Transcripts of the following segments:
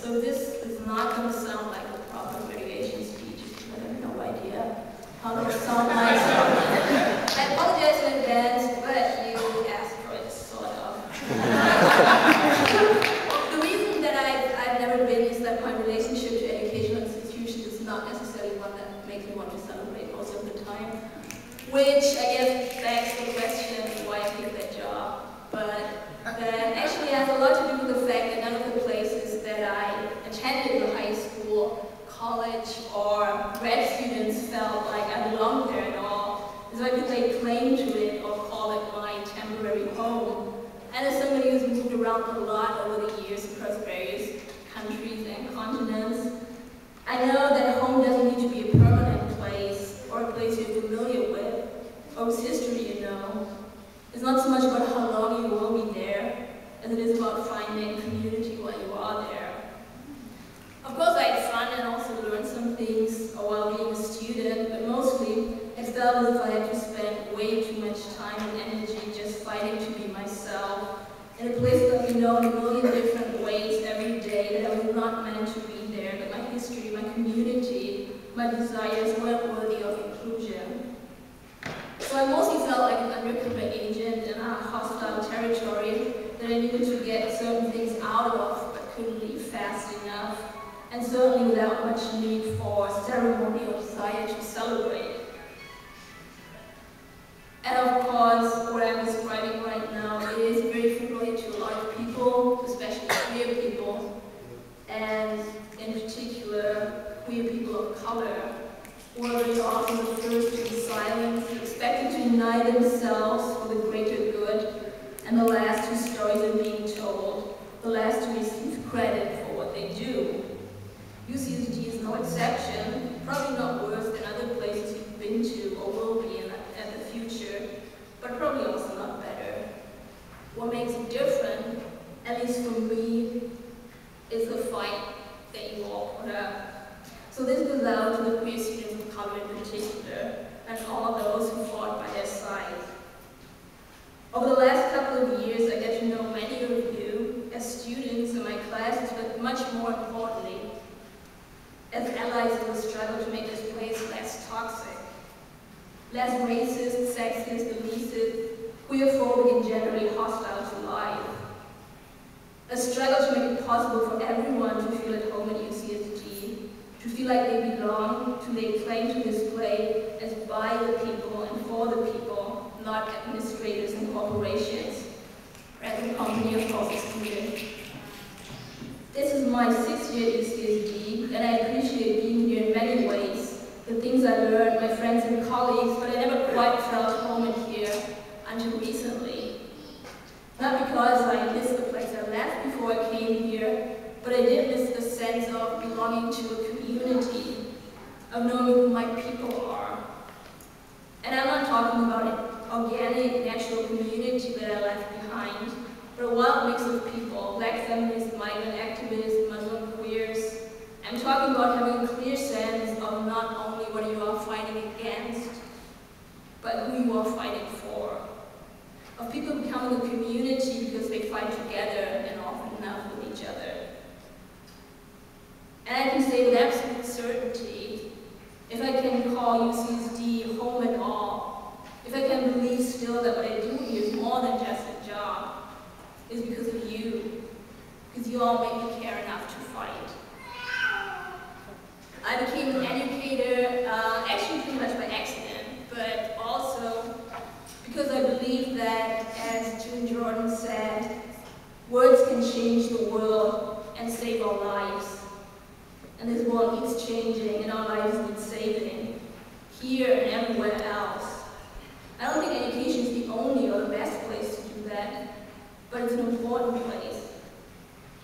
So this is not going to sound like a proper graduation speech, because I have no idea how to sound like. I apologize in advance, but you asked for it, sort of. The reason that I've never been is that my relationship to educational institutions is not necessarily one that makes me want to celebrate most of the time, which I guess begs the question why I picked that job. But that actually has a lot to do with the fact that none of the places that I attended in high school, college, or grad students felt like I belonged there at all. So I could lay claim to it or call it my temporary home. And as somebody who's moved around a lot over the years across various countries and continents, I know that home doesn't need to be a permanent place or a place you're familiar with or whose history you know. It's not so much about how long you will be there as it is about finding community while you are there. Of course, I had fun and also learned some things while being a student, but mostly it felt as if I had to spend way too much time and energy just fighting to be myself in a place that you know in a million different ways every day that I was not meant to be there, that my history, my community, my desires weren't worthy of inclusion. So I mostly felt like an undercover agent in a hostile territory that I needed to get certain things out of but couldn't leave fast enough, and certainly without much need for ceremony or desire to celebrate. And of course, what I'm describing right now is very familiar to a lot of people, especially queer people, and in particular, queer people of color, who are very often the first to be silenced, expected to unite themselves for the greater good, and the last whose stories are being told, the last to receive credit for what they do. UCSD is no exception, probably not worse than other places you've been to or will be in the future, but probably also not better. What makes it different, at least for me, is the fight that you all put up. So this goes out to the queer students of color in particular, and all those who fought by their side. Over the last couple of years, I get to know many of you as students in my classes, but much more importantly, as allies in the struggle to make this place less toxic, less racist, sexist, elitist, queerphobic, and generally hostile to life. A struggle to make it possible for everyone to feel at home at UCSD, to feel like they belong, to lay claim to this place as by the people and for the people, not administrators and corporations, rather the company of course students. This is my 6th year at UCSD, and I appreciate being here in many ways. The things I learned, my friends and colleagues, but I never quite felt home in here until recently. Not because I missed the place I left before I came here, but I did miss the sense of belonging to a community, of knowing who my people are. And I'm not talking about an organic, natural community that I left behind, but a wild mix of people, Black feminists, migrant activists, Muslim queers. I'm talking about having a clear sense of not only what you are fighting against, but who you are fighting for. Of people becoming a community because they fight together and often enough with each other. And I can say with absolute certainty, if I can call UCSD home at all, if I can believe still that what I do here is more than just a job, is because of you. Because you all make me care enough to fight. I became an educator, actually pretty much by accident, but also because I believe that, as June Jordan said, words can change the world and save our lives. And this world needs changing, and our lives need saving, here and everywhere else. I don't think education is the only or the best place to do that, but it's an important place,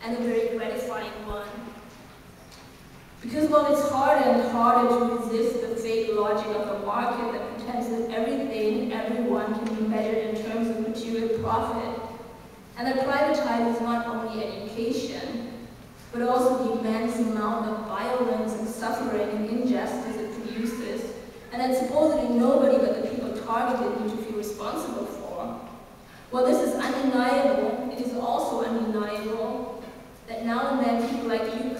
and a very gratifying one. Because while it's harder and harder to resist the fake logic of the market that pretends that everything and everyone can be measured in terms of material profit, and that privatizes not only education, but also the immense amount of violence and suffering and injustice it produces, and that supposedly nobody but the people targeted need to feel responsible for. While this is undeniable, it is also undeniable that now and then people like you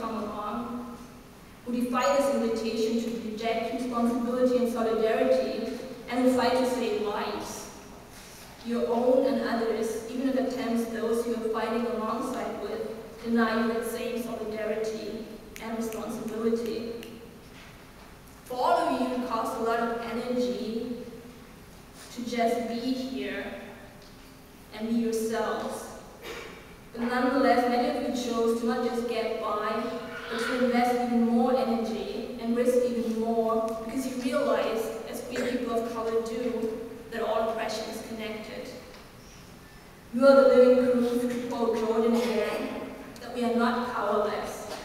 who defy this invitation to reject responsibility and solidarity, and who fight to save lives. Your own and others, even if attempts those you are fighting alongside with, deny you that same solidarity and responsibility. For all of you, it costs a lot of energy to just be here and be yourselves. But nonetheless, many of you chose to not just get by, but to invest even more energy and risk even more because you realize, as queer people of color do, that all oppression is connected. You are the living proof, to quote Jordan again, that we are not powerless.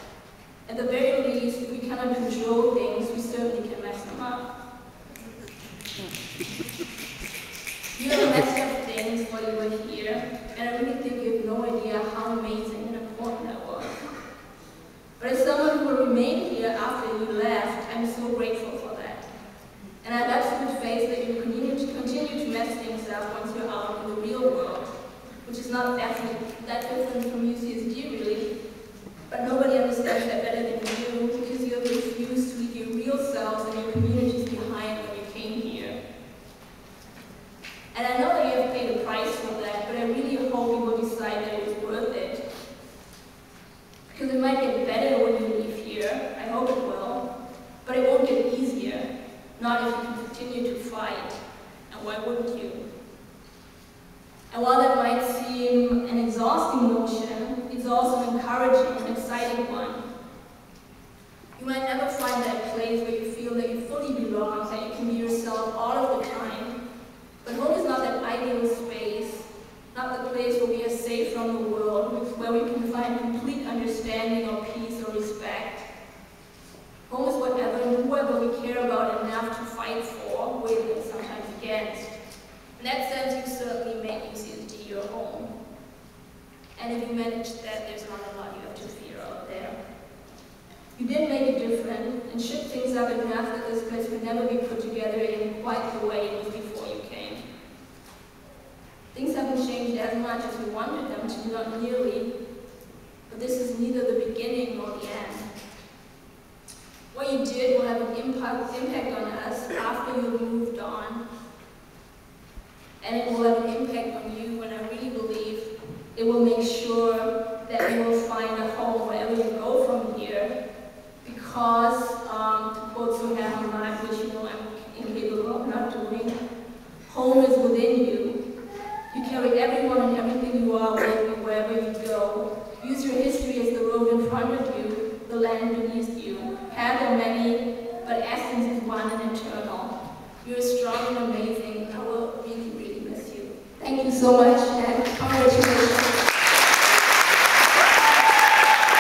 At the very least, if we cannot control things, we certainly can mess them up. You have messed up things while you were here, and I really think you have no idea how amazing and important that was. But as someone who remained here after you left, I'm so grateful for that. And I have absolute faith that you will continue to mess things up once you're out in the real world, which is not that different from UCSD really. But nobody understands that better than you because you have refused to leave your real selves and your communities behind when you came here. And I know that you have paid a price for that, but I really hope you will decide that it was worth it. Because it might get better when you leave here, I hope it will, but it won't get easier, not if you can continue to fight. And why wouldn't you? And while that might seem an exhausting notion, it's also an encouraging and exciting one. You might never find that place where you feel that you fully belong, that you can be yourself all of the time. But home is not that ideal space, not the place where we are safe from the world, where we can find complete understanding or peace or respect. Home is whatever and whoever we care about enough to fight for, with, and sometimes against. In that sense, you certainly make UCSD your home. And if you manage that, there's not a lot you have to fear out there. You did make it different and shook things up enough that this place could never be put together in quite the way it was before you came. Things haven't changed as much as we wanted them to, not nearly, but this is neither the beginning nor the end. What you did will have an impact on us after you've moved on. And it will have an impact on you, and I really believe it will make sure that you will find a home wherever you go from here. Because, to quote Sohail Hamad, which you know I'm incapable of not doing, home is within you. You carry everyone and everything you are with you wherever you go. Use your history as the road in front of you, the land beneath you. Paths are many, but essence is one and eternal. You're strong and amazing. I will really, really miss you. Thank you so much.